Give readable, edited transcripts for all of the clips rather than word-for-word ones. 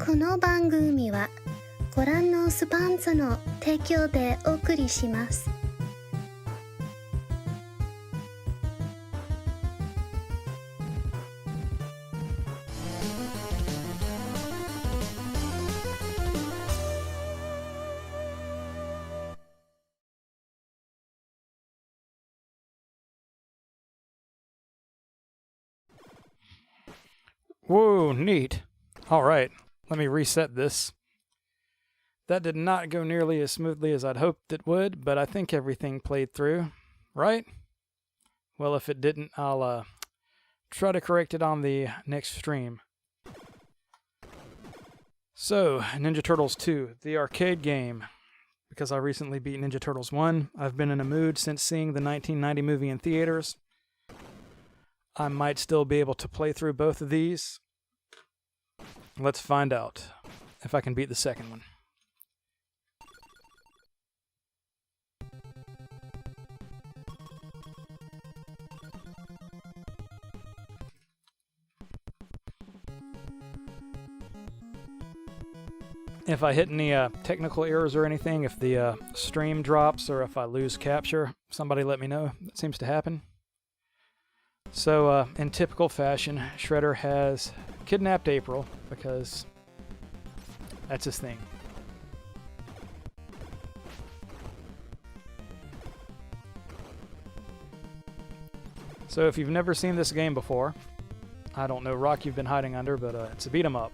この番組はご覧のスポンサーの提供でお送りします。Whoa, neat. All right, let me reset this. That did not go nearly as smoothly as I'd hoped it would, but I think everything played through, right? Well, if it didn't, I'll try to correct it on the next stream. So, Ninja Turtles 2, the arcade game. Because I recently beat Ninja Turtles 1, I've been in a mood since seeing the 1990 movie in theaters. I might still be able to play through both of these. Let's find out if I can beat the second one. If I hit any technical errors or anything, if the stream drops or if I lose capture, somebody let me know. That seems to happen. So, in typical fashion, Shredder has kidnapped April because that's his thing. So if you've never seen this game before, I don't know rock you've been hiding under, but it's a beat 'em up.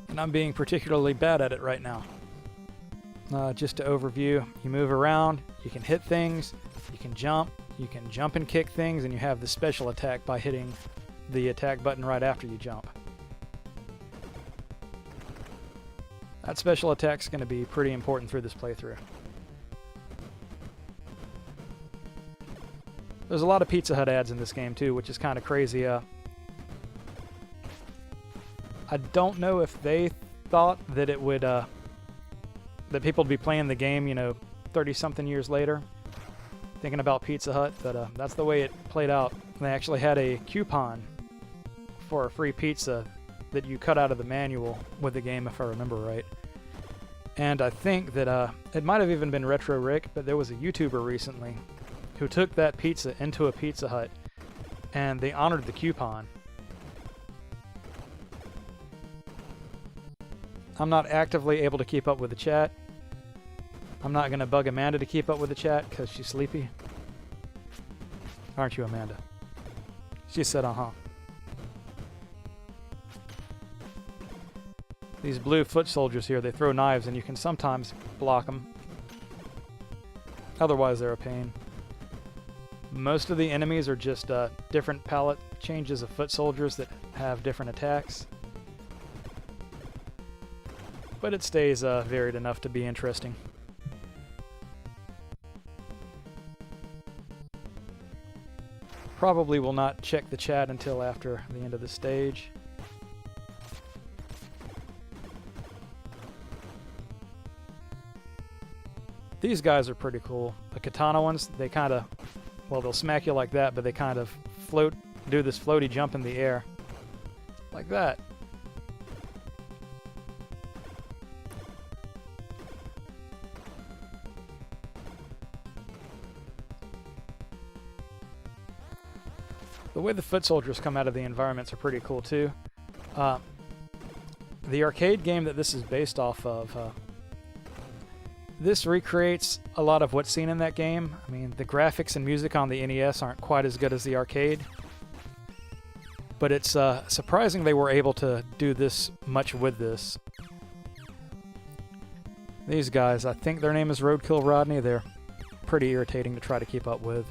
And I'm being particularly bad at it right now. Just to overview, you move around, you can hit things, you can jump and kick things, and you have the special attack by hitting the attack button right after you jump. That special attack's going to be pretty important through this playthrough. There's a lot of Pizza Hut ads in this game too, which is kind of crazy. I don't know if they thought that it would, that people would be playing the game, 30-something years later, thinking about Pizza Hut, but that's the way it played out. They actually had a coupon for a free pizza that you cut out of the manual with the game, if I remember right. And I think that it might have even been Retro Rick, but there was a YouTuber recently who took that pizza into a Pizza Hut, and they honored the coupon. I'm not actively able to keep up with the chat. I'm not going to bug Amanda to keep up with the chat because she's sleepy. Aren't you, Amanda? She said, uh-huh. These blue foot soldiers here, they throw knives and you can sometimes block them. Otherwise, they're a pain. Most of the enemies are just different palette changes of foot soldiers that have different attacks. But it stays varied enough to be interesting. Probably will not check the chat until after the end of the stage. These guys are pretty cool. The katana ones, they kind of, well, they'll smack you like that, but they kind of do this floaty jump in the air. Like that. The way the foot soldiers come out of the environments are pretty cool too. The arcade game that this is based off of, this recreates a lot of what's seen in that game. I mean, the graphics and music on the NES aren't quite as good as the arcade, but it's surprising they were able to do this much with this. These guys, I think their name is Roadkill Rodney, they're pretty irritating to try to keep up with.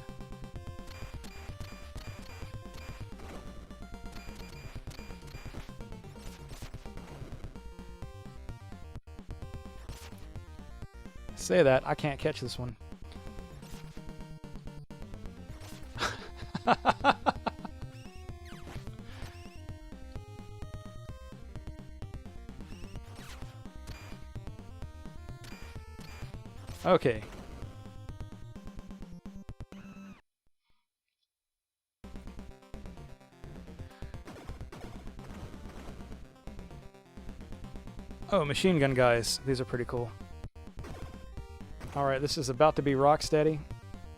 Say that, I can't catch this one. Okay. Oh, machine gun guys. These are pretty cool. Alright, this is about to be Rocksteady.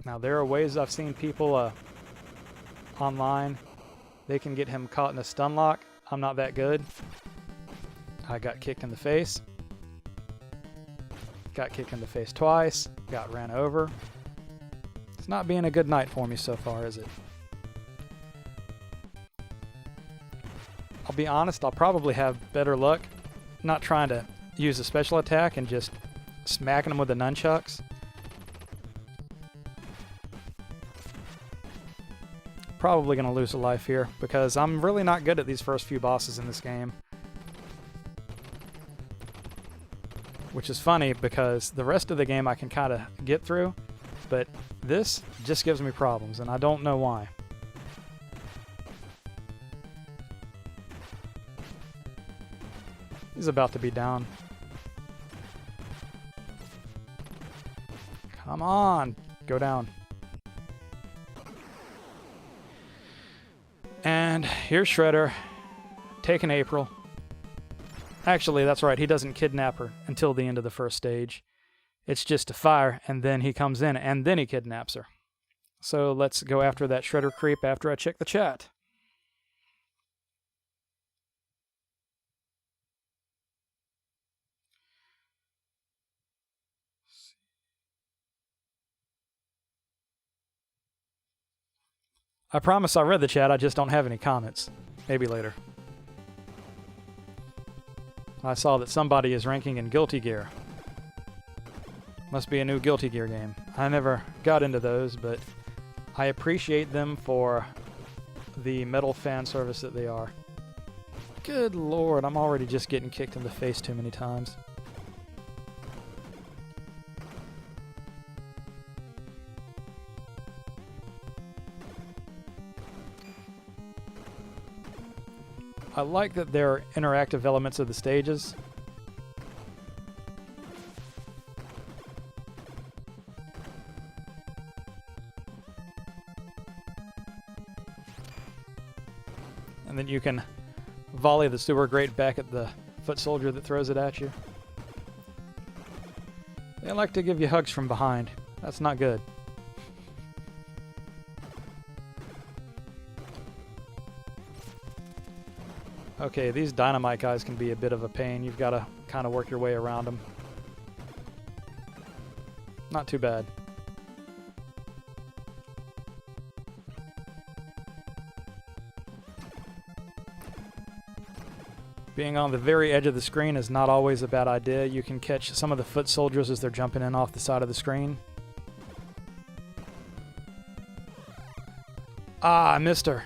Now, there are ways I've seen people online. They can get him caught in a stun lock. I'm not that good. I got kicked in the face. Got kicked in the face twice. Got ran over. It's not being a good night for me so far, is it? I'll be honest, I'll probably have better luck not trying to use a special attack and just smacking them with the nunchucks. Probably going to lose a life here because I'm really not good at these first few bosses in this game. Which is funny because the rest of the game I can kind of get through, but this just gives me problems and I don't know why. He's about to be down. Come on, go down. And here's Shredder, taking April. Actually, that's right, he doesn't kidnap her until the end of the first stage. It's just a fire, and then he comes in, and then he kidnaps her. So let's go after that Shredder creep after I check the chat. I promise I read the chat, I just don't have any comments. Maybe later. I saw that somebody is ranking in Guilty Gear. Must be a new Guilty Gear game. I never got into those, but I appreciate them for the metal fan service that they are. Good lord, I'm already just getting kicked in the face too many times. I like that there are interactive elements of the stages. And then you can volley the sewer grate back at the foot soldier that throws it at you. They like to give you hugs from behind. That's not good. Okay, these dynamite guys can be a bit of a pain. You've got to kind of work your way around them. Not too bad. Being on the very edge of the screen is not always a bad idea. You can catch some of the foot soldiers as they're jumping in off the side of the screen. Ah, I missed her.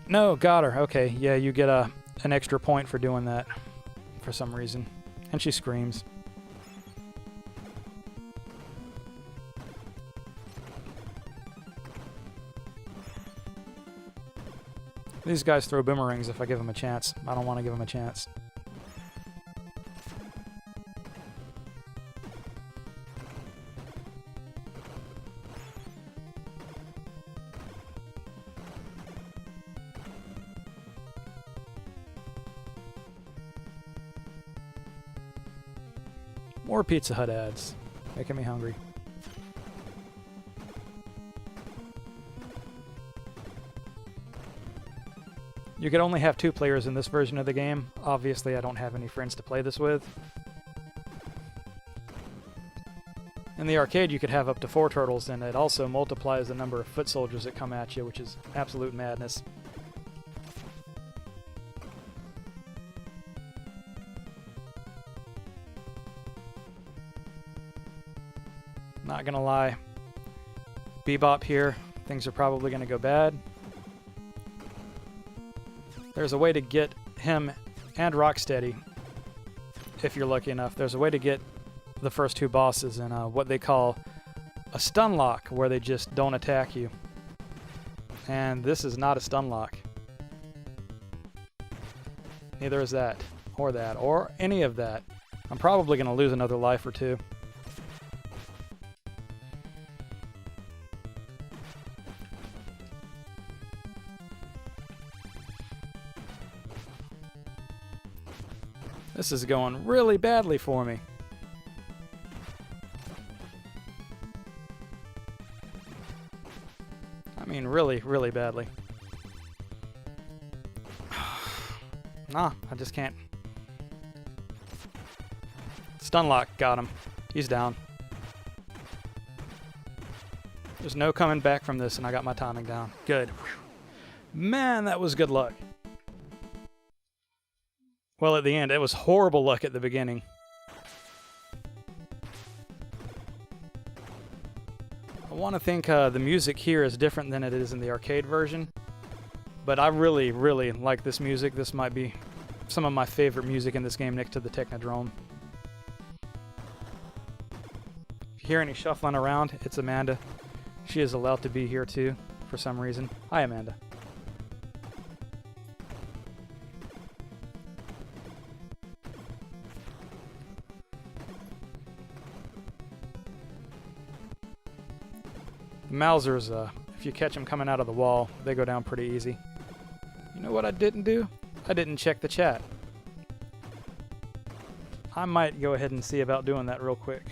No, got her. Okay, yeah, you get an extra point for doing that for some reason. And she screams. These guys throw boomerangs if I give them a chance. I don't want to give them a chance. More Pizza Hut ads. Making me hungry. You could only have 2 players in this version of the game. Obviously, I don't have any friends to play this with. In the arcade, you could have up to 4 turtles, and it also multiplies the number of foot soldiers that come at you, which is absolute madness. Not gonna lie. Bebop here. Things are probably gonna go bad. There's a way to get him and Rocksteady, if you're lucky enough. There's a way to get the first 2 bosses in what they call a stun lock, where they just don't attack you. And this is not a stun lock. Neither is that, or any of that. I'm probably going to lose another life or 2. This is going really badly for me. I mean, really, really badly. Nah, I just can't. Stun lock, got him. He's down. There's no coming back from this, and I got my timing down. Good. Whew. Man, that was good luck. Well, at the end, it was horrible luck at the beginning. I want to think the music here is different than it is in the arcade version. But I really, really like this music. This might be some of my favorite music in this game next to the Technodrome. If you hear any shuffling around, it's Amanda. She is allowed to be here too, for some reason. Hi, Amanda. The Mausers, if you catch them coming out of the wall, they go down pretty easy. You know what I didn't do? I didn't check the chat. I might go ahead and see about doing that real quick.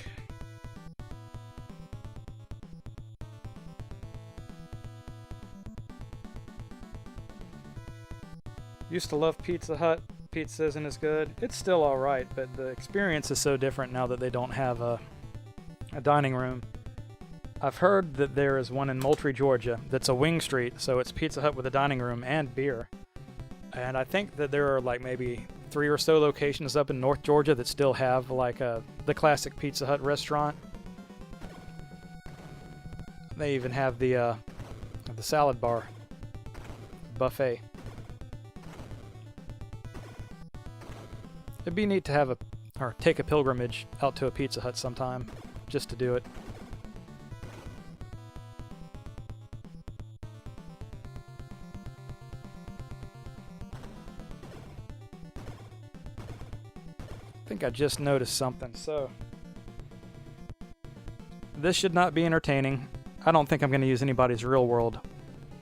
Used to love Pizza Hut. Pizza isn't as good. It's still alright, but the experience is so different now that they don't have a dining room. I've heard that there is one in Moultrie, Georgia that's a wing street, so it's Pizza Hut with a dining room and beer. And I think that there are like maybe 3 or so locations up in North Georgia that still have like the classic Pizza Hut restaurant. They even have the salad bar buffet. It'd be neat to have or take a pilgrimage out to a Pizza Hut sometime, just to do it. I think I just noticed something, so this should not be entertaining. I don't think I'm going to use anybody's real world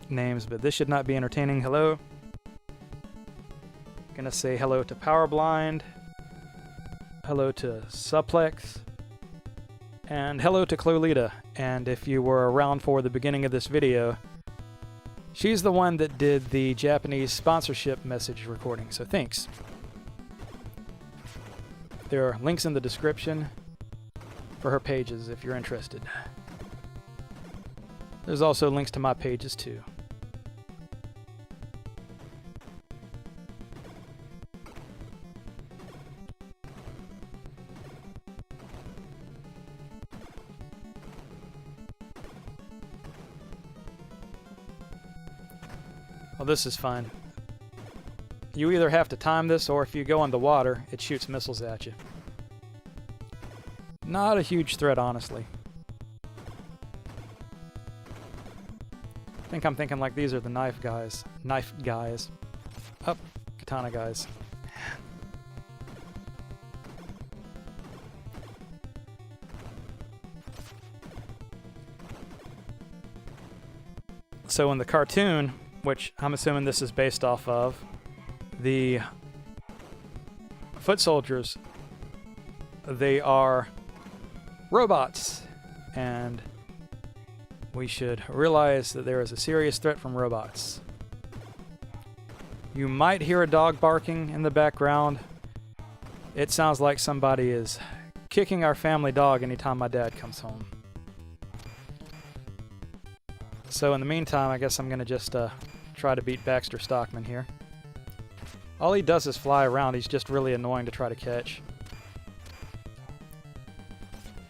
names, but this should not be entertaining. Hello. Gonna say hello to Powerblind, hello to Suplex, and hello to Clolita. And if you were around for the beginning of this video, she's the one that did the Japanese sponsorship message recording, so thanks. There are links in the description for her pages if you're interested. There's also links to my pages too. Well, this is fun. You either have to time this, or if you go in the water, it shoots missiles at you. Not a huge threat, honestly. I think I'm thinking like these are the knife guys. Knife guys. Oh, katana guys. So in the cartoon, which I'm assuming this is based off of, the foot soldiers, they are robots, and we should realize that there is a serious threat from robots. You might hear a dog barking in the background. It sounds like somebody is kicking our family dog anytime my dad comes home. So in the meantime, I guess I'm going to just try to beat Baxter Stockman here. All he does is fly around. He's just really annoying to try to catch.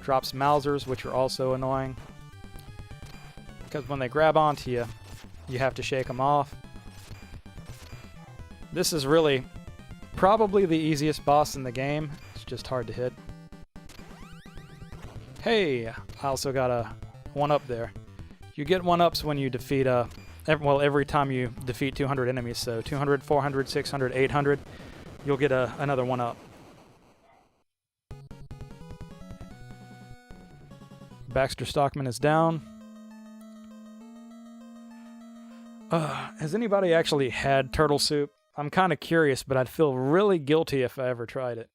Drops Mausers, which are also annoying, because when they grab onto you, you have to shake them off. This is really probably the easiest boss in the game. It's just hard to hit. Hey, I also got a 1-up there. You get 1-ups when you defeat every time you defeat 200 enemies, so 200, 400, 600, 800, you'll get another 1-up. Baxter Stockman is down. Has anybody actually had turtle soup? I'm kind of curious, but I'd feel really guilty if I ever tried it.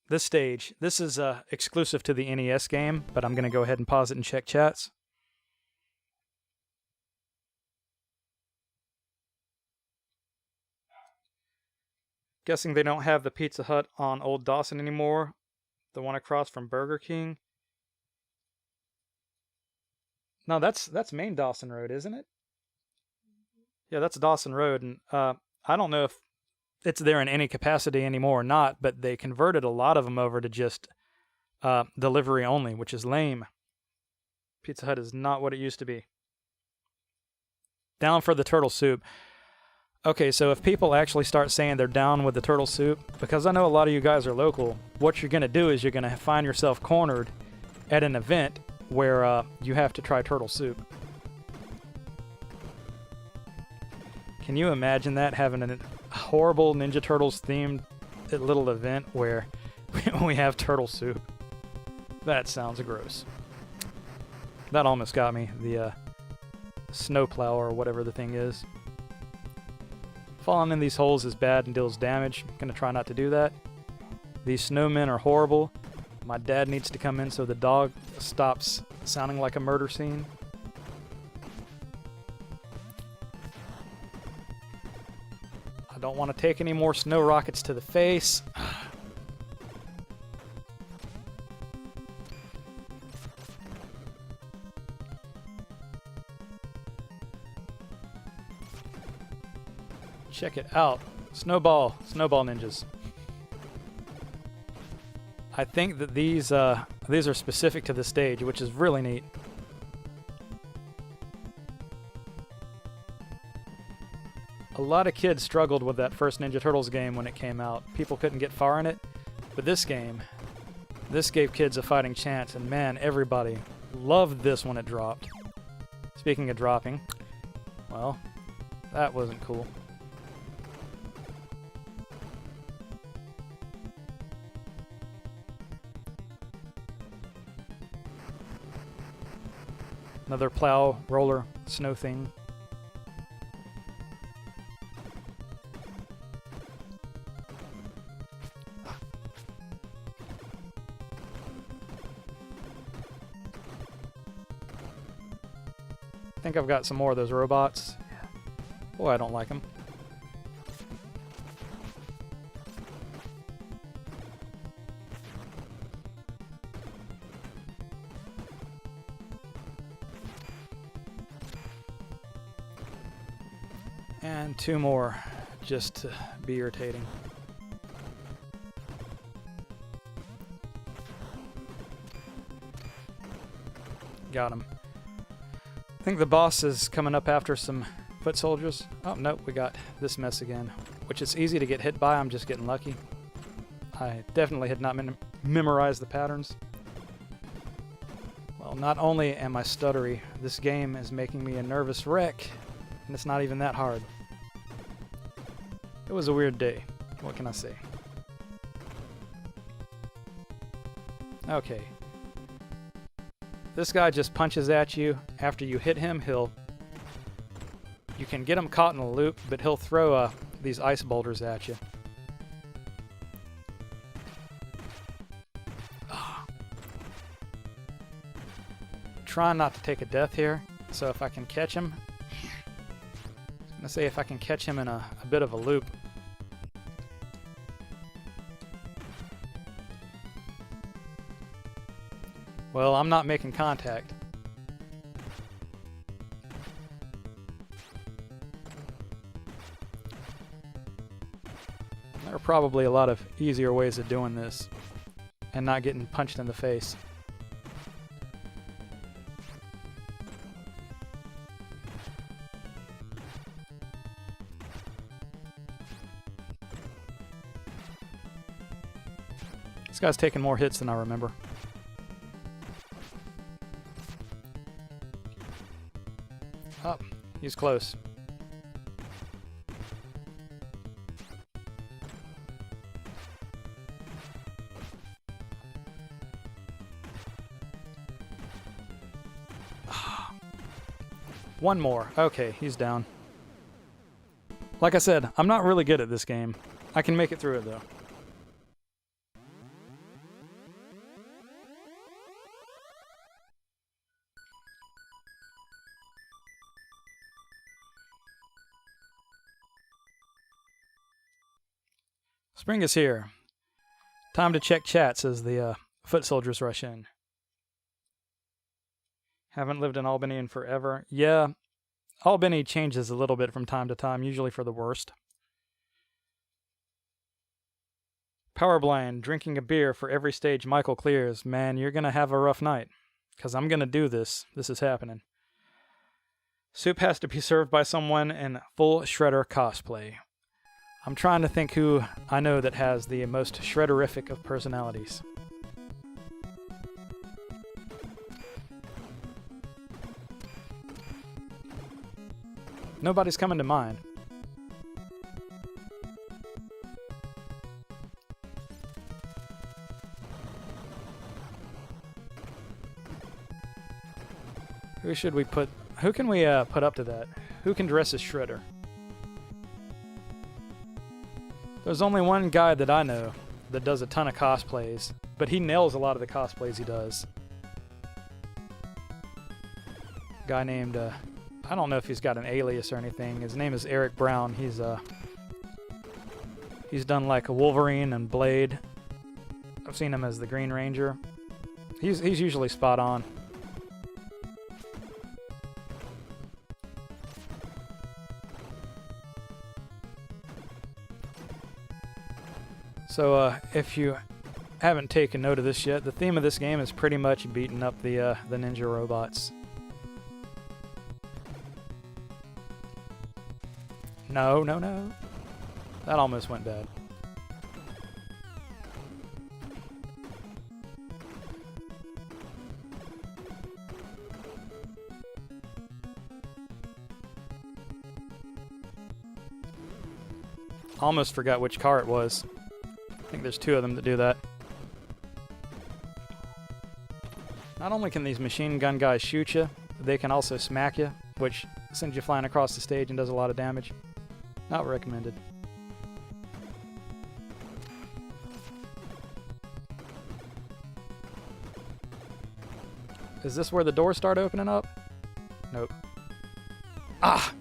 This stage, this is exclusive to the NES game, but I'm going to go ahead and pause it and check chats. Guessing they don't have the Pizza Hut on Old Dawson anymore. The one across from Burger King. No, that's main Dawson Road, isn't it? Yeah, that's Dawson Road, and I don't know if it's there in any capacity anymore or not, but they converted a lot of them over to just delivery only, which is lame. Pizza Hut is not what it used to be. Down for the turtle soup. Okay, so if people actually start saying they're down with the turtle soup, because I know a lot of you guys are local, what you're going to do is you're going to find yourself cornered at an event where you have to try turtle soup. Can you imagine that, having a horrible Ninja Turtles themed little event where we have turtle soup? That sounds gross. That almost got me, the snowplow or whatever the thing is. Falling in these holes is bad and deals damage. I'm gonna try not to do that. These snowmen are horrible. My dad needs to come in so the dog stops sounding like a murder scene. I don't want to take any more snow rockets to the face. Check it out. Snowball ninjas. I think that these are specific to the stage, which is really neat. A lot of kids struggled with that first Ninja Turtles game when it came out. People couldn't get far in it, but this gave kids a fighting chance, and man, everybody loved this when it dropped. Speaking of dropping, well, that wasn't cool. Another plow, roller, snow thing. I think I've got some more of those robots. Boy, I don't like them. And two more, just to be irritating. Got him. I think the boss is coming up after some foot soldiers. Oh, nope, we got this mess again, which is easy to get hit by. I'm just getting lucky. I definitely had not memorized the patterns. Well, not only am I stuttery, this game is making me a nervous wreck, and it's not even that hard. It was a weird day. What can I say? Okay. This guy just punches at you. After you hit him, you can get him caught in a loop, but he'll throw these ice boulders at you. Trying not to take a death here, so if I can catch him, I'm gonna say if I can catch him in a bit of a loop. Well, I'm not making contact. There are probably a lot of easier ways of doing this and not getting punched in the face. This guy's taking more hits than I remember. Oh, he's close. One more. Okay, he's down. Like I said, I'm not really good at this game. I can make it through it, though. Spring is here. Time to check chats as the foot soldiers rush in. Haven't lived in Albany in forever. Yeah, Albany changes a little bit from time to time, usually for the worst. Powerblind, drinking a beer for every stage Michael clears. Man, you're going to have a rough night. Because I'm going to do this. This is happening. Soup has to be served by someone in full Shredder cosplay. I'm trying to think who I know that has the most Shredderific of personalities. Nobody's coming to mind. Who should we put? Who can we put up to that? Who can dress as Shredder? There's only one guy that I know that does a ton of cosplays, but he nails a lot of the cosplays he does. Guy named, I don't know if he's got an alias or anything. His name is Eric Brown. He's done like a Wolverine and Blade. I've seen him as the Green Ranger. He's usually spot on. So, if you haven't taken note of this yet, the theme of this game is pretty much beating up the ninja robots. No, no, no. That almost went bad. Almost forgot which car it was. I think there's two of them that do that. Not only can these machine gun guys shoot you, they can also smack you, which sends you flying across the stage and does a lot of damage. Not recommended. Is this where the doors start opening up? Nope. Ah!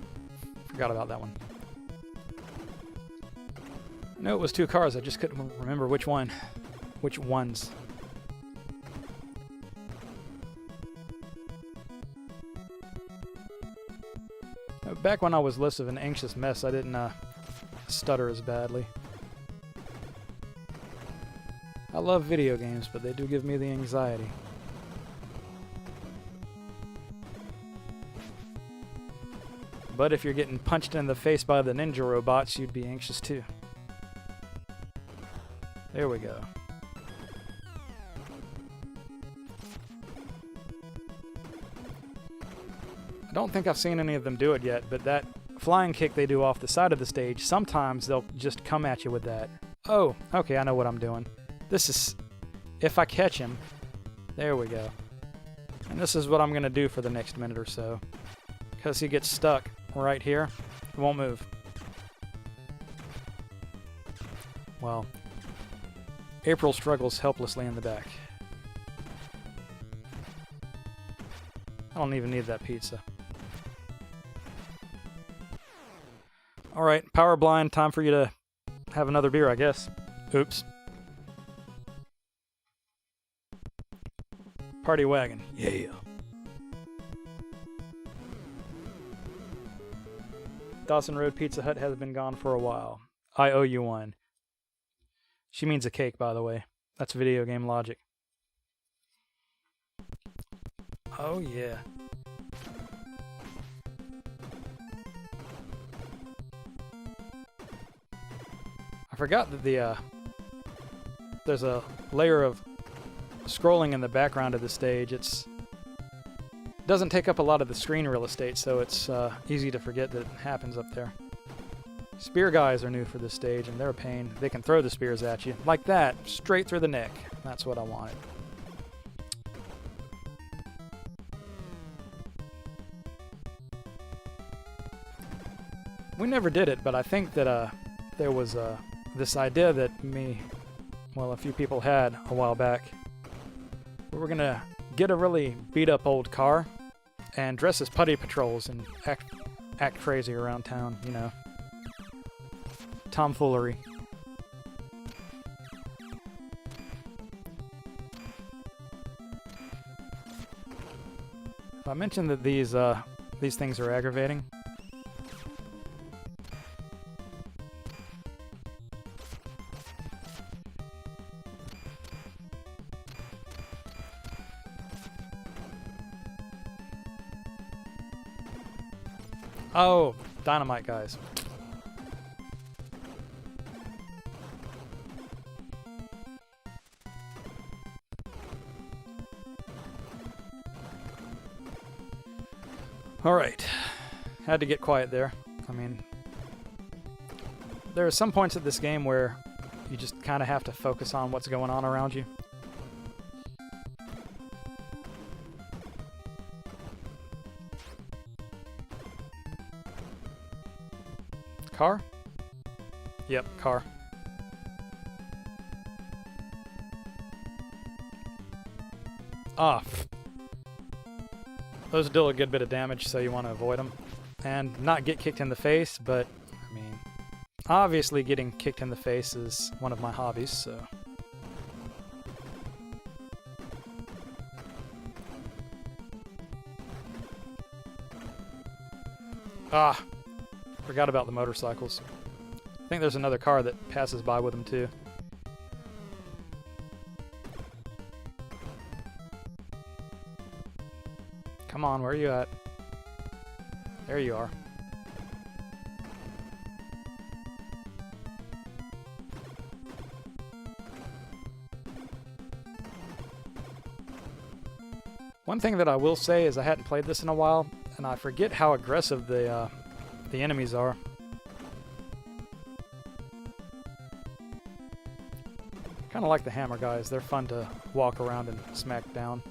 Forgot about that one. I knew it was two cars, I just couldn't remember which one. Which ones. Back when I was less of an anxious mess, I didn't stutter as badly. I love video games, but they do give me the anxiety. But if you're getting punched in the face by the ninja robots, you'd be anxious too. There we go. I don't think I've seen any of them do it yet, but that flying kick they do off the side of the stage, sometimes they'll just come at you with that. Oh, okay, I know what I'm doing. This is... if I catch him... There we go. And this is what I'm going to do for the next minute or so. Because he gets stuck right here, it won't move. Well... April struggles helplessly in the back. I don't even need that pizza. Alright, power blind, time for you to have another beer, I guess. Oops. Party wagon, yeah. Dawson Road Pizza Hut has been gone for a while. I owe you one. She means a cake, by the way. That's video game logic. Oh, yeah. I forgot that there's a layer of scrolling in the background of the stage. It doesn't take up a lot of the screen real estate, so it's easy to forget that it happens up there. Spear guys are new for this stage, and they're a pain. They can throw the spears at you. Like that, straight through the neck. That's what I wanted. we never did it, but I think that there was this idea that a few people had a while back. We were gonna get a really beat up old car and dress as putty patrols and act crazy around town, you know. Tomfoolery. I mentioned that these things are aggravating. Oh, dynamite guys. Alright. Had to get quiet there. I mean, there are some points at this game where you just kind of have to focus on what's going on around you. Car? Yep, car. Ah, those deal a good bit of damage, so you want to avoid them. And not get kicked in the face, but, I mean, obviously getting kicked in the face is one of my hobbies, so... Ah! Forgot about the motorcycles. I think there's another car that passes by with them, too. Come on, where are you at? There you are. One thing that I will say is I hadn't played this in a while, and I forget how aggressive the enemies are. Kind of like the hammer guys. They're fun to walk around and smack down.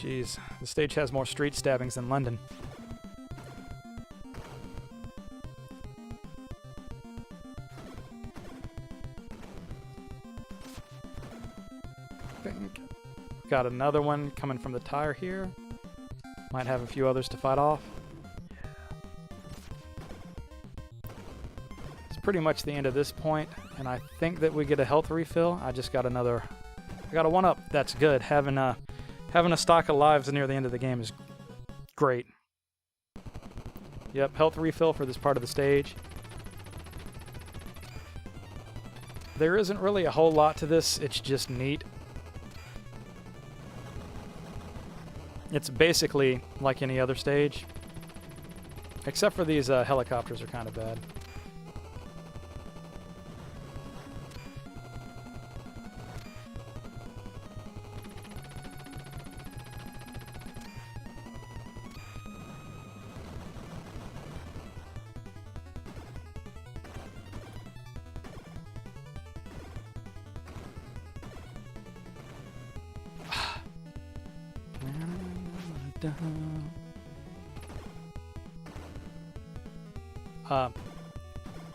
Jeez, the stage has more street stabbings than London. Got another one coming from the tire here. Might have a few others to fight off. It's pretty much the end of this point, and I think that we get a health refill. I just got another... I got a 1-up. That's good. Having a stock of lives near the end of the game is great. Yep, health refill for this part of the stage. There isn't really a whole lot to this, it's just neat. It's basically like any other stage. Except for these helicopters are kind of bad.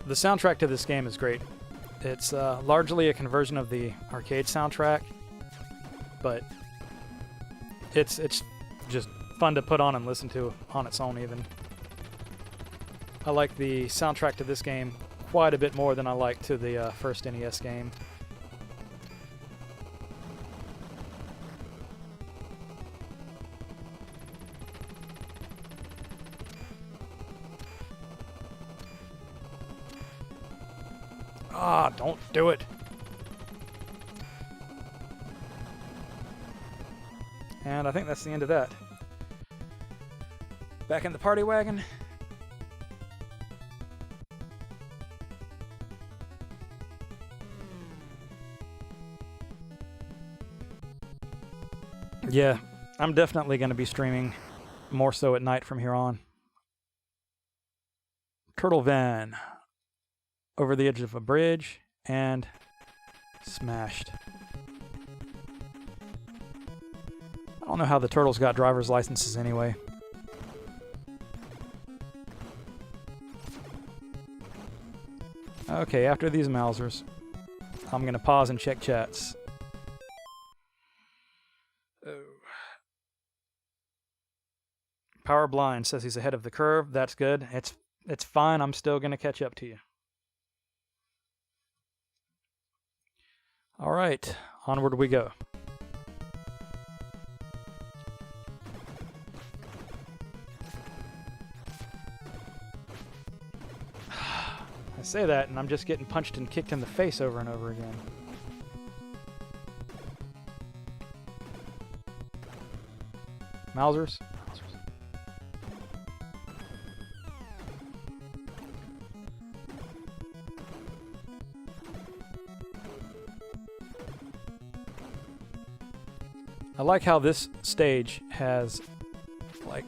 The soundtrack to this game is great. It's largely a conversion of the arcade soundtrack, but it's just fun to put on and listen to on its own even. I like the soundtrack to this game quite a bit more than I like to the first NES game. Ah, don't do it. And I think that's the end of that. Back in the party wagon. Yeah, I'm definitely going to be streaming more so at night from here on. Turtle van over the edge of a bridge and smashed. I don't know how the turtles got driver's licenses anyway. Okay, after these Mousers, I'm going to pause and check chats. Oh. Power Blind says he's ahead of the curve. That's good. It's fine. I'm still going to catch up to you. All right, onward we go. I say that, and I'm just getting punched and kicked in the face over and over again. Mousers? I like how this stage has, like,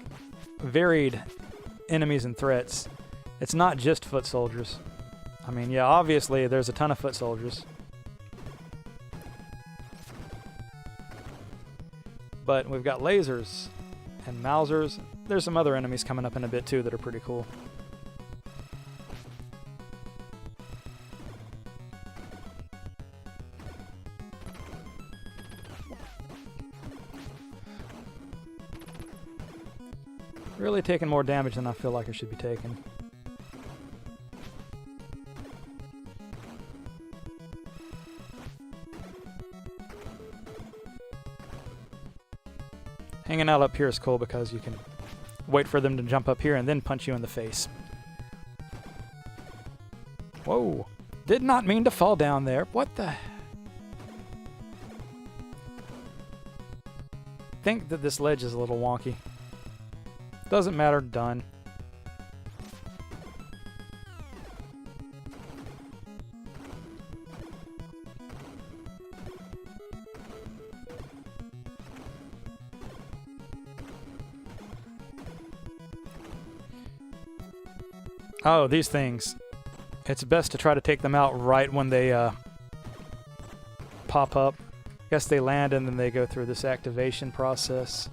varied enemies and threats. It's not just foot soldiers. I mean, yeah, obviously there's a ton of foot soldiers. But we've got lasers and Mousers. There's some other enemies coming up in a bit too that are pretty cool. Really taking more damage than I feel like I should be taking. Hanging out up here is cool because you can wait for them to jump up here and then punch you in the face. Whoa! Did not mean to fall down there. What the... Think that this ledge is a little wonky. Doesn't matter, done. Oh, these things. It's best to try to take them out right when they pop up. I guess they land and then they go through this activation process.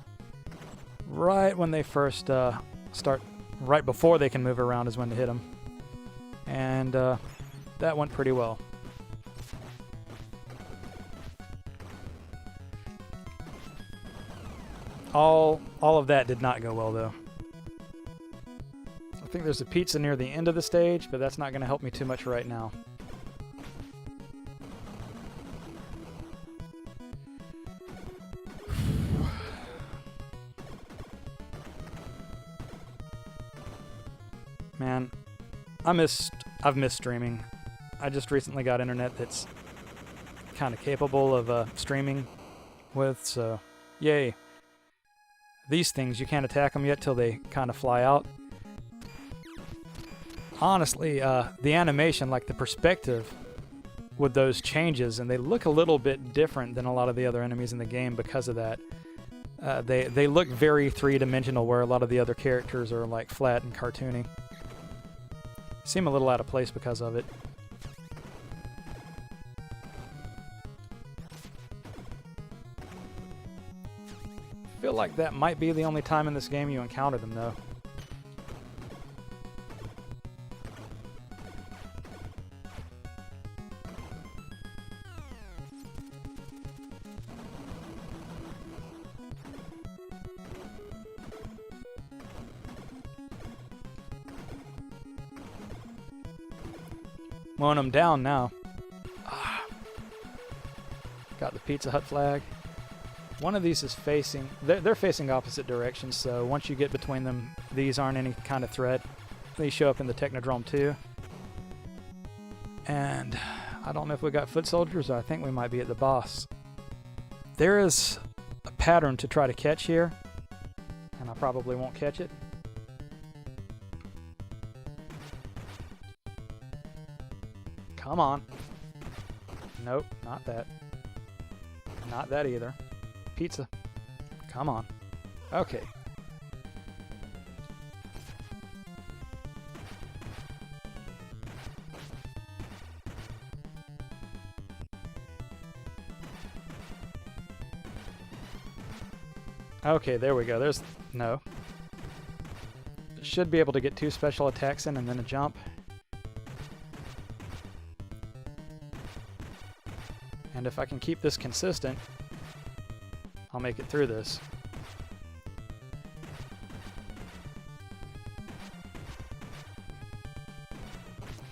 Right when they first start, right before they can move around is when to hit them. And that went pretty well. All of that did not go well though. I think there's a pizza near the end of the stage, but that's not going to help me too much right now. Man, I've missed streaming. I just recently got internet that's kind of capable of streaming with, so yay. These things, you can't attack them yet till they kind of fly out. Honestly, the animation, like the perspective with those changes, and they look a little bit different than a lot of the other enemies in the game because of that. They look very three-dimensional, where a lot of the other characters are like flat and cartoony. Seem a little out of place because of it. Feel like that might be the only time in this game you encounter them, though. Mowing them down now. Got the Pizza Hut flag. One of these is facing... They're facing opposite directions, so once you get between them, these aren't any kind of threat. These show up in the Technodrome too. And I don't know if we got foot soldiers, or I think we might be at the boss. There is a pattern to try to catch here, and I probably won't catch it. Come on. Nope, not that. Not that either. Pizza. Come on. Okay. Okay, there we go. There's... no. Should be able to get 2 special attacks in and then a jump. And if I can keep this consistent, I'll make it through this.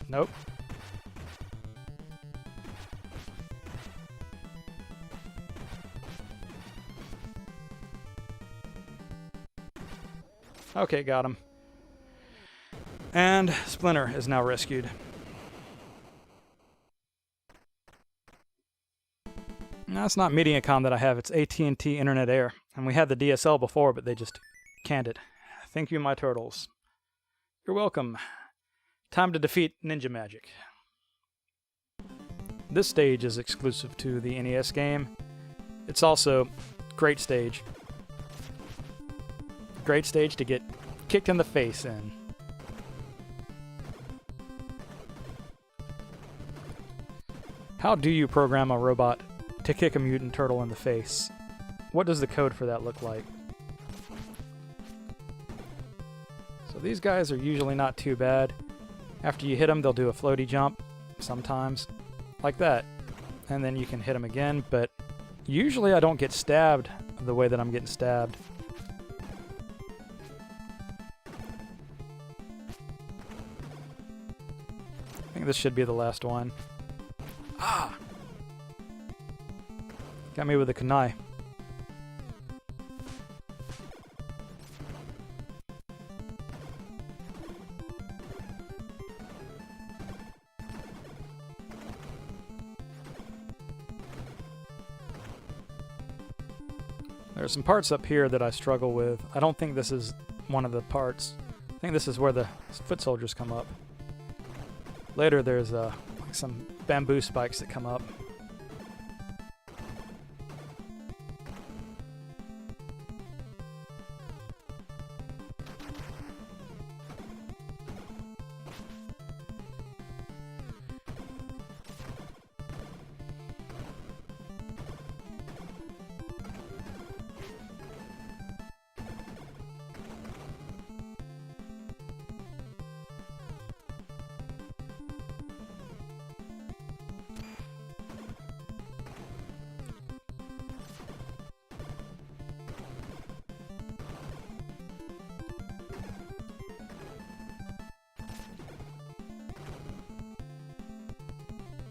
Nope. Okay, got him. And Splinter is now rescued. No, it's not Mediacom that I have, it's AT&T Internet Air. And we had the DSL before, but they just canned it. Thank you, my turtles. You're welcome. Time to defeat Ninja Magic. This stage is exclusive to the NES game. It's also great stage. Great stage to get kicked in the face in. How do you program a robot to kick a mutant turtle in the face? What does the code for that look like? So these guys are usually not too bad. After you hit them, they'll do a floaty jump, sometimes, like that. And then you can hit them again, but usually I don't get stabbed the way that I'm getting stabbed. I think this should be the last one. Ah! Got me with a kunai. There's some parts up here that I struggle with. I don't think this is one of the parts. I think this is where the foot soldiers come up. Later there's some bamboo spikes that come up.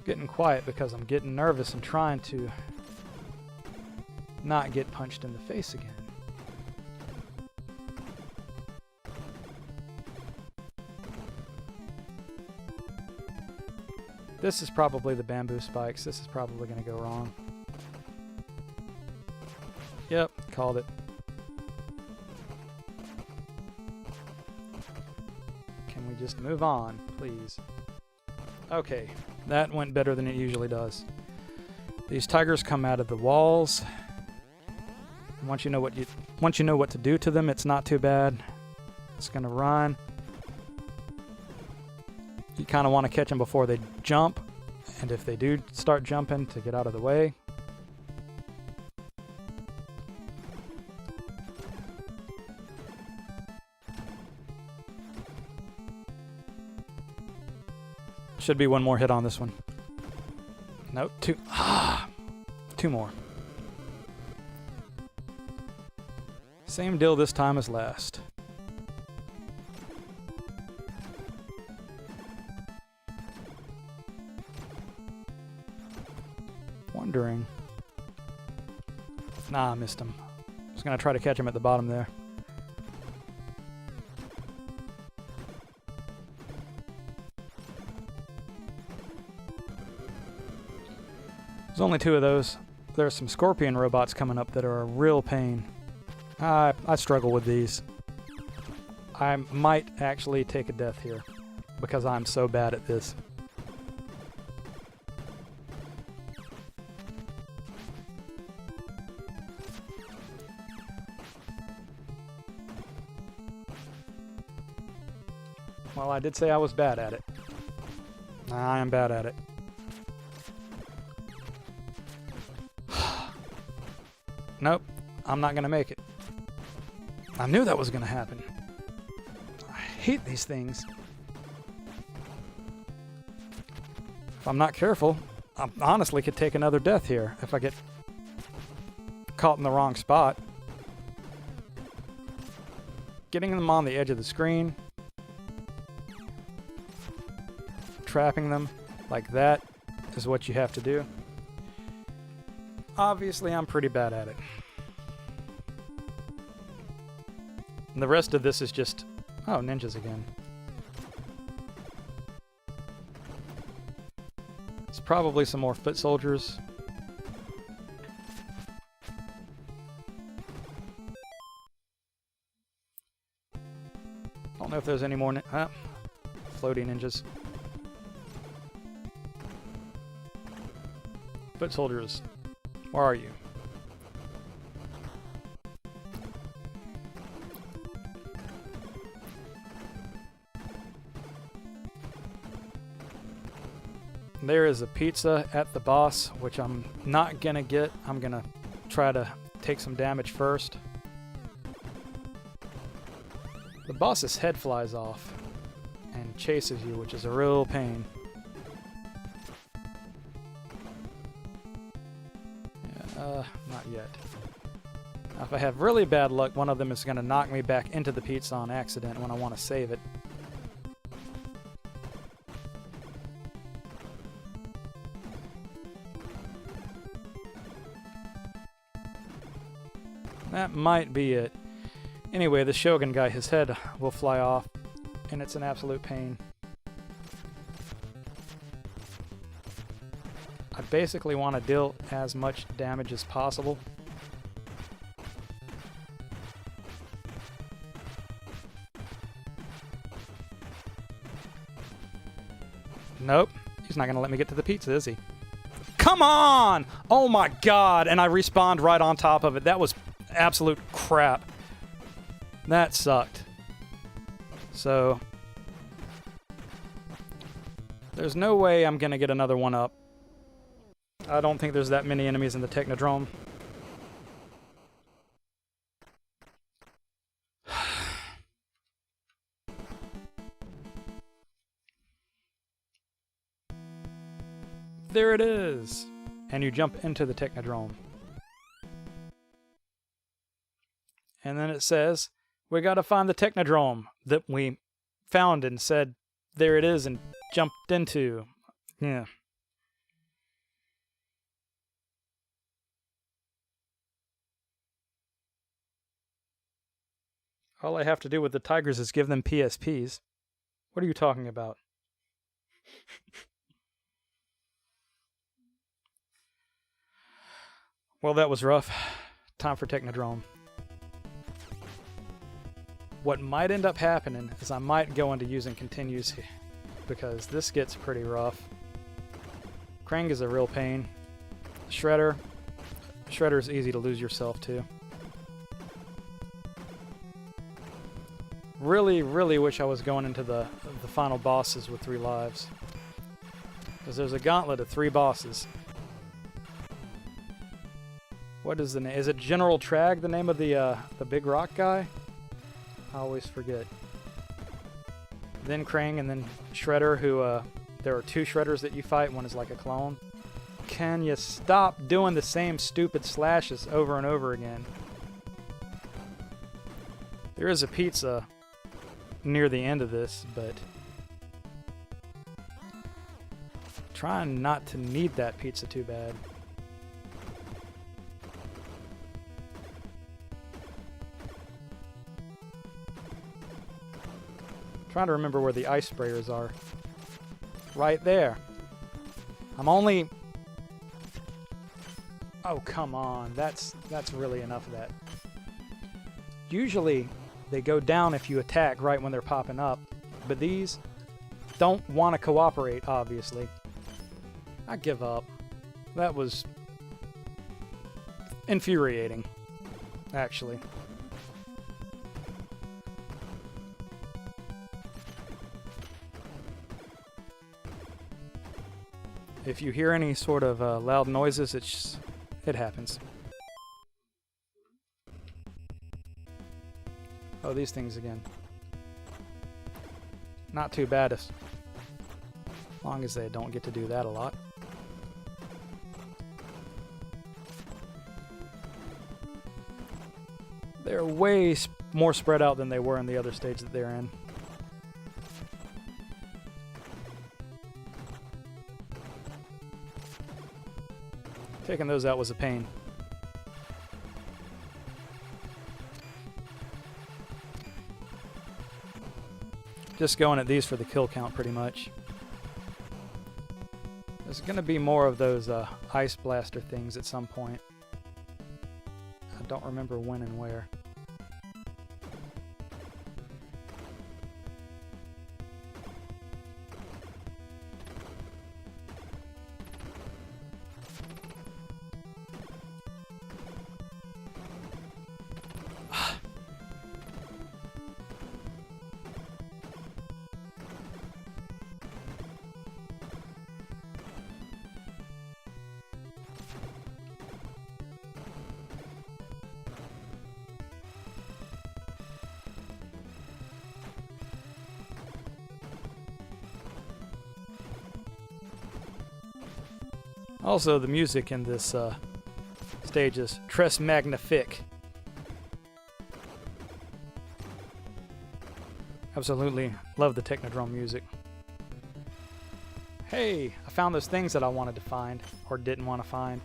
Getting quiet because I'm getting nervous and trying to not get punched in the face again. This is probably the bamboo spikes. This is probably going to go wrong. Yep, called it. Can we just move on, please? Okay, that went better than it usually does. These tigers come out of the walls. And once you know what to do to them, it's not too bad. It's gonna run. You kind of want to catch them before they jump, and if they do start jumping, to get out of the way. Should be one more hit on this one. Nope, two. Two more. Same deal this time as last. Wondering. Nah, I missed him. I was gonna try to catch him at the bottom there. There's only 2 of those. There's some scorpion robots coming up that are a real pain. I struggle with these. I might actually take a death here because I'm so bad at this. Well, I did say I was bad at it. I am bad at it. Nope, I'm not gonna make it. I knew that was gonna happen. I hate these things. If I'm not careful, I honestly could take another death here if I get caught in the wrong spot. Getting them on the edge of the screen, trapping them like that is what you have to do. Obviously, I'm pretty bad at it. And the rest of this is just... Oh, ninjas again. It's probably some more foot soldiers. Don't know if there's any more... floating ninjas. Foot soldiers. Where are you? There is a pizza at the boss, which I'm not gonna get. I'm gonna try to take some damage first. The boss's head flies off and chases you, which is a real pain. Not yet. Now, if I have really bad luck, one of them is going to knock me back into the pizza on accident when I want to save it. That might be it. Anyway, the Shogun guy, his head will fly off, and it's an absolute pain. I basically want to deal as much damage as possible. Nope, he's not going to let me get to the pizza, is he? Come on! Oh my god! And I respawned right on top of it. That was absolute crap. That sucked. So, there's no way I'm going to get another one up. I don't think there's that many enemies in the Technodrome. There it is! And you jump into the Technodrome. And then it says, we gotta find the Technodrome that we found and said, there it is, and jumped into. Yeah. All I have to do with the tigers is give them PSPs. What are you talking about? Well, that was rough. Time for Technodrome. What might end up happening is I might go into using continues because this gets pretty rough. Krang is a real pain. Shredder's easy to lose yourself to. Really, really wish I was going into the final bosses with 3 lives. Because there's a gauntlet of 3 bosses. What is the name? Is it General Trag, the name of the big rock guy? I always forget. Then Krang and then Shredder, who, there are 2 Shredders that you fight. One is like a clone. Can you stop doing the same stupid slashes over and over again? There is a pizza near the end of this, but trying not to need that pizza too bad. Trying to remember where the ice sprayers are. Right there. I'm only... Oh, come on. That's really enough of that. Usually, they go down if you attack right when they're popping up, but these don't want to cooperate, obviously. I give up. That was infuriating, actually. If you hear any sort of loud noises, it happens. Oh, these things again. Not too bad as long as they don't get to do that a lot. They're way more spread out than they were in the other stage that they're in. Taking those out was a pain. Just going at these for the kill count pretty much. There's going to be more of those ice blaster things at some point. I don't remember when and where. Also, the music in this stage is très magnifique. Absolutely love the Technodrome music. Hey, I found those things that I wanted to find, or didn't want to find.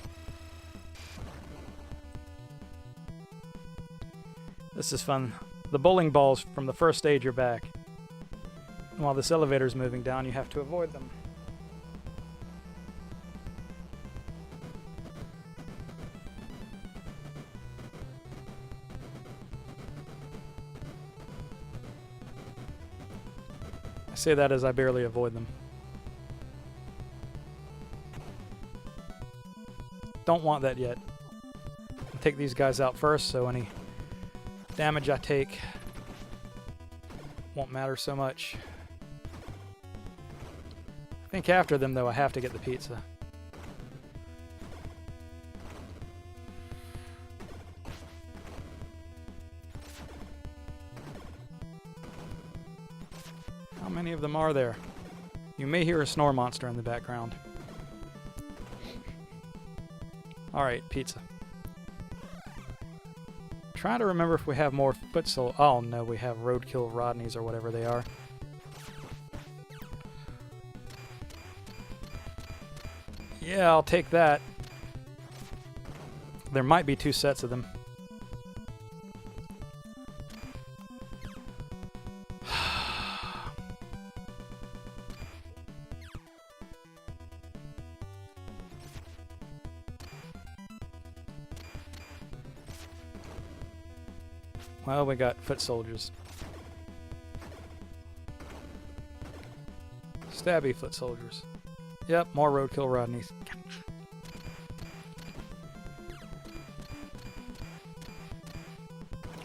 This is fun. The bowling balls from the first stage are back. While this elevator is moving down, you have to avoid them. I say that as I barely avoid them. Don't want that yet. I'll take these guys out first, so any damage I take won't matter so much. I think after them, though, I have to get the pizza. How many of them are there? You may hear a snore monster in the background. Alright, pizza. Trying to remember if we have more foot sol. Oh no, we have roadkill Rodneys or whatever they are. Yeah, I'll take that. There might be 2 sets of them. Well, we got foot soldiers. Stabby foot soldiers. Yep, more roadkill Rodneys.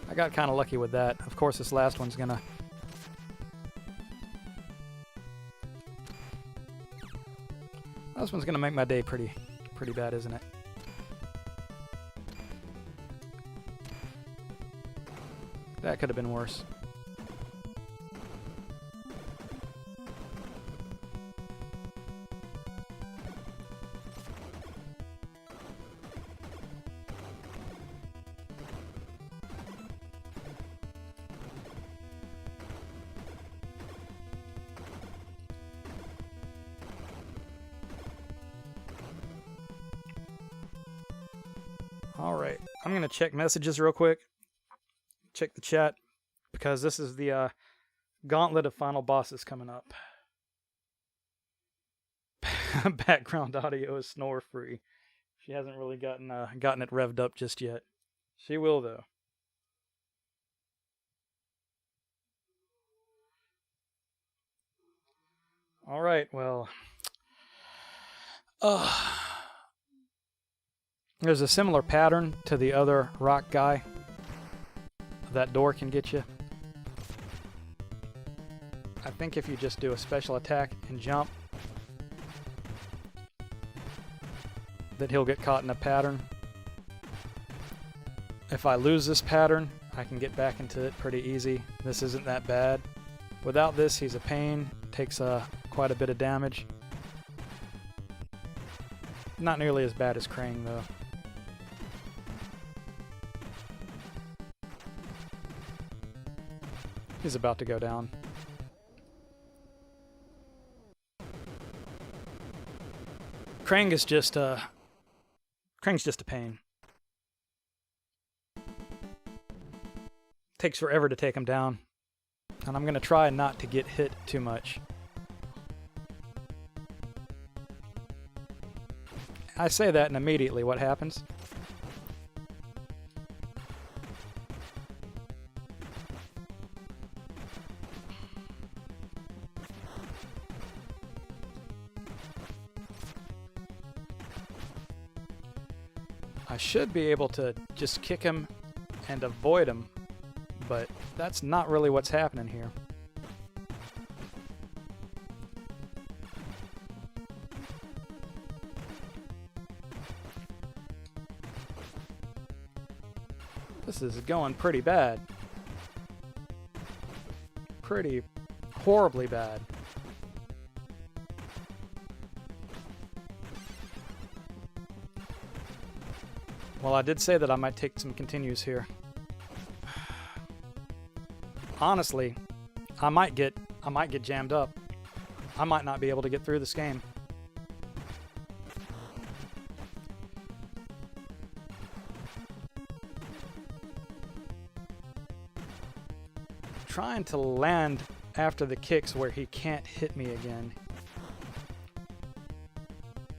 I got kind of lucky with that. Of course, this last one's gonna... This one's gonna make my day pretty bad, isn't it? That could have been worse. Alright, I'm going to check messages real quick. Check the chat, because this is the gauntlet of final bosses coming up. Background audio is snore free. She hasn't really gotten it revved up just yet. She will, though. Alright, well... There's a similar pattern to the other rock guy. That door can get you. I think if you just do a special attack and jump, that he'll get caught in a pattern. If I lose this pattern, I can get back into it pretty easy. This isn't that bad. Without this, he's a pain. Takes quite a bit of damage. Not nearly as bad as Krang, though. He's about to go down. Krang's just a pain. Takes forever to take him down. And I'm gonna try not to get hit too much. I say that and immediately what happens? I should be able to just kick him and avoid him, but that's not really what's happening here. This is going pretty bad. Pretty horribly bad. Well, I did say that I might take some continues here. Honestly, I might get jammed up. I might not be able to get through this game. Trying to land after the kicks where he can't hit me again.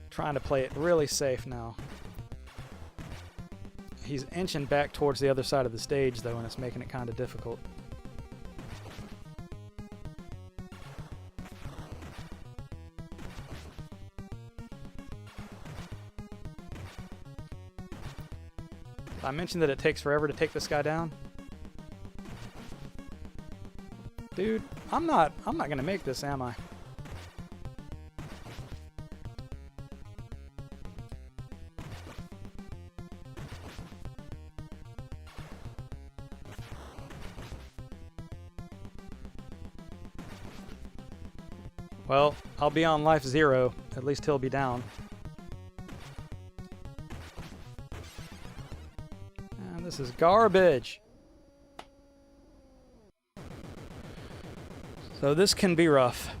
Trying to play it really safe now. He's inching back towards the other side of the stage, though, and it's making it kind of difficult. I mentioned that it takes forever to take this guy down. Dude, I'm not gonna make this, am I? Well, I'll be on life 0. At least he'll be down. And this is garbage. So this can be rough.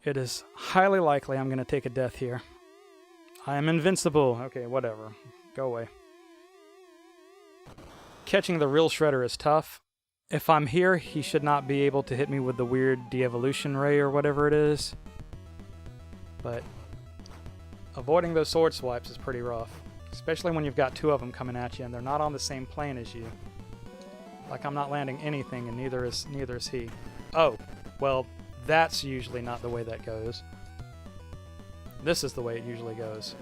It is highly likely I'm going to take a death here. I am invincible. Okay, whatever. Go away. Catching the real Shredder is tough. If I'm here, he should not be able to hit me with the weird de-evolution ray or whatever it is. But avoiding those sword swipes is pretty rough. Especially when you've got 2 of them coming at you and they're not on the same plane as you. Like I'm not landing anything and neither is he. Oh, well, that's usually not the way that goes. This is the way it usually goes.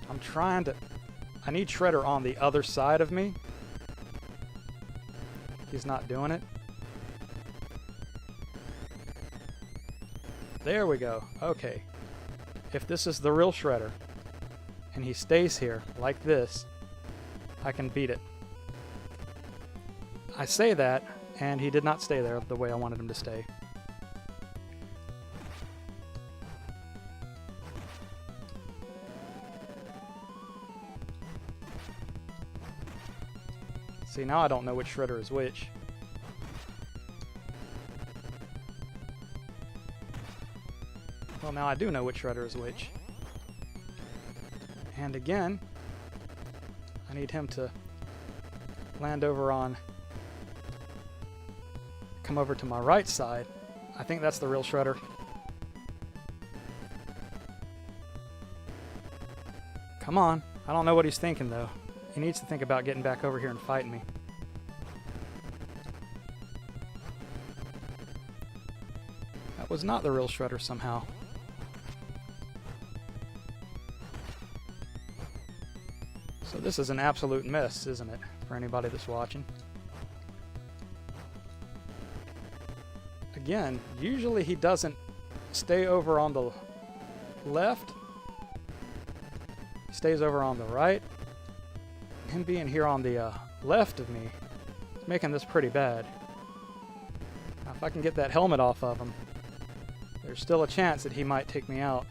I'm trying to... I need Shredder on the other side of me. He's not doing it. There we go. Okay. If this is the real Shredder, and he stays here, like this, I can beat it. I say that, and he did not stay there the way I wanted him to stay. See, now I don't know which Shredder is which. Well, now I do know which Shredder is which. And again, I need him to land over on... come over to my right side. I think that's the real Shredder. Come on. I don't know what he's thinking, though. He needs to think about getting back over here and fighting me. That was not the real Shredder somehow. So this is an absolute mess, isn't it, for anybody that's watching? Again, usually he doesn't stay over on the left. He stays over on the right. Him being here on the left of me is making this pretty bad. Now, if I can get that helmet off of him, there's still a chance that he might take me out.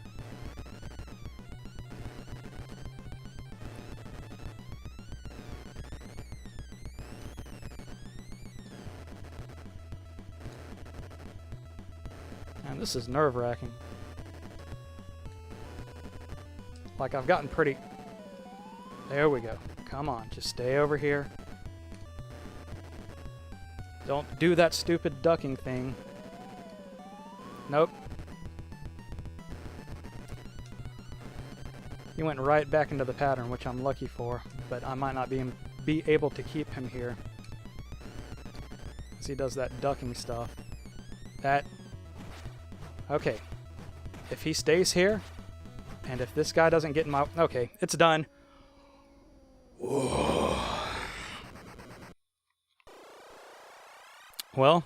And this is nerve-wracking. Like, I've gotten pretty... There we go. Come on, just stay over here. Don't do that stupid ducking thing. Nope. He went right back into the pattern, which I'm lucky for, but I might not be able to keep him here as he does that ducking stuff. That... Okay. If he stays here, and if this guy doesn't get in my... Okay, it's done. Well,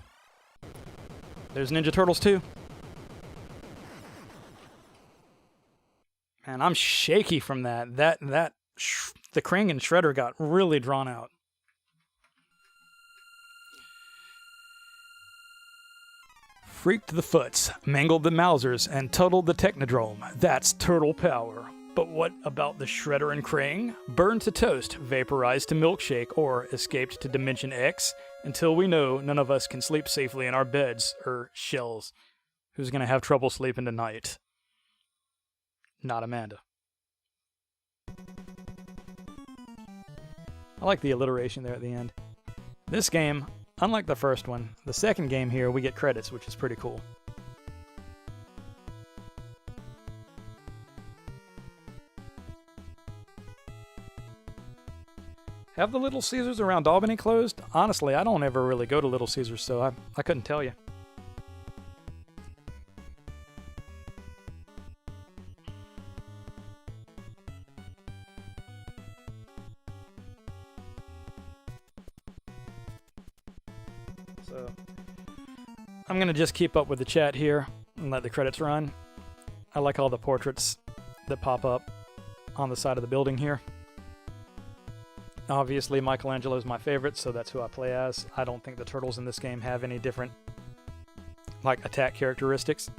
there's Ninja Turtles 2. And I'm shaky from that. The Krang and Shredder got really drawn out. Freaked the Foots, mangled the Mousers, and totaled the Technodrome. That's turtle power. But what about the Shredder and Krang? Burned to toast, vaporized to milkshake, or escaped to Dimension X? Until we know, none of us can sleep safely in our beds, or shells. Who's gonna have trouble sleeping tonight? Not Amanda. I like the alliteration there at the end. This game, unlike the first one, the second game here, we get credits, which is pretty cool. Have the Little Caesars around Albany closed? Honestly, I don't ever really go to Little Caesars, so I couldn't tell you. So, I'm going to just keep up with the chat here and let the credits run. I like all the portraits that pop up on the side of the building here. Obviously, Michelangelo's my favorite, so that's who I play as. I don't think the turtles in this game have any different, like, attack characteristics.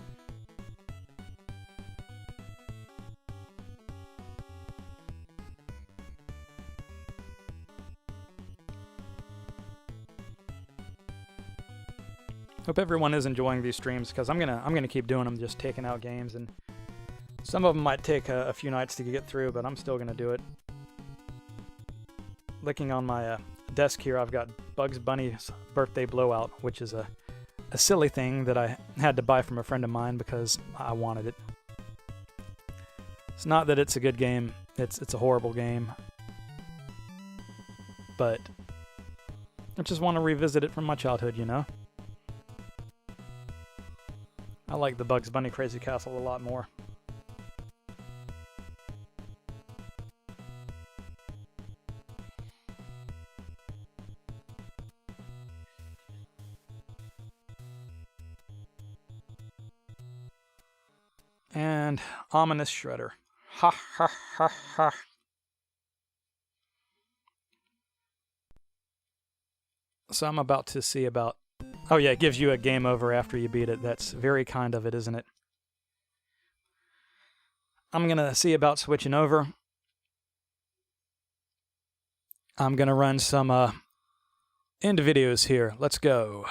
Hope everyone is enjoying these streams, because I'm gonna keep doing them, just taking out games, and some of them might take a few nights to get through, but I'm still gonna do it. Looking on my desk here, I've got Bugs Bunny's Birthday Blowout, which is a silly thing that I had to buy from a friend of mine because I wanted it. It's not that it's a good game, it's a horrible game, but I just want to revisit it from my childhood, you know? I like the Bugs Bunny Crazy Castle a lot more. And Ominous Shredder. Ha ha ha ha. So I'm about to see about... Oh yeah, it gives you a game over after you beat it. That's very kind of it, isn't it? I'm going to see about switching over. I'm going to run some end videos here. Let's go.